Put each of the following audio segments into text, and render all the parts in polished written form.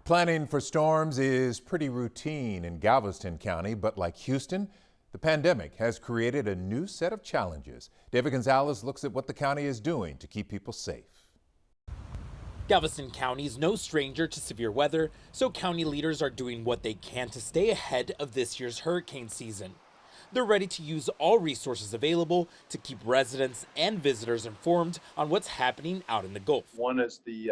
Planning for storms is pretty routine in Galveston County, but like Houston, the pandemic has created a new set of challenges. David Gonzalez looks at what the county is doing to keep people safe. Galveston County is no stranger to severe weather, so county leaders are doing what they can to stay ahead of this year's hurricane season. They're ready to use all resources available to keep residents and visitors informed on what's happening out in the Gulf. One is the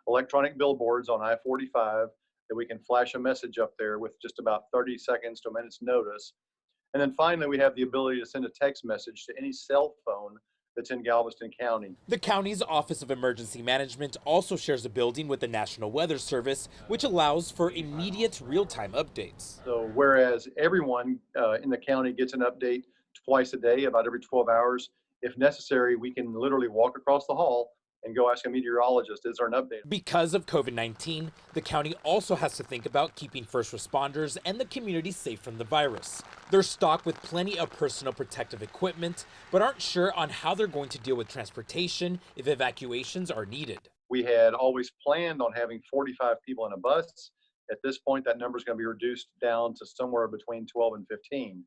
electronic billboards on I-45 that we can flash a message up there with just about 30 seconds to a minute's notice. And then finally, we have the ability to send a text message to any cell phone that's in Galveston County. The county's Office of Emergency Management also shares a building with the National Weather Service, which allows for immediate real-time updates. So whereas everyone in the county gets an update twice a day, about every 12 hours, if necessary, we can literally walk across the hall and go ask a meteorologist, is there an update? Because of COVID-19, the county also has to think about keeping first responders and the community safe from the virus. They're stocked with plenty of personal protective equipment, but aren't sure on how they're going to deal with transportation if evacuations are needed. We had always planned on having 45 people in a bus. At this point, that number is going to be reduced down to somewhere between 12 and 15.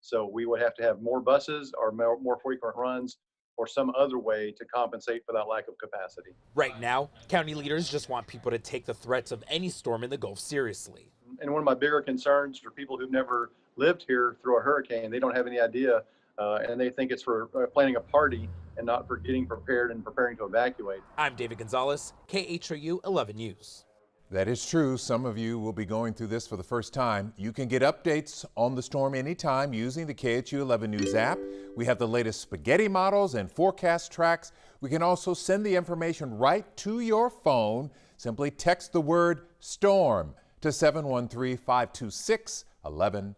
So we would have to have more buses or more frequent runs, or some other way to compensate for that lack of capacity. Right now, county leaders just want people to take the threats of any storm in the Gulf seriously. And one of my bigger concerns for people who've never lived here through a hurricane, they don't have any idea, and they think it's for planning a party and not for getting prepared and preparing to evacuate. I'm David Gonzalez, KHOU 11 News. That is true. Some of you will be going through this for the first time. You can get updates on the storm anytime using the KHOU 11 News app. We have the latest spaghetti models and forecast tracks. We can also send the information right to your phone. Simply text the word STORM to 713-526-1111.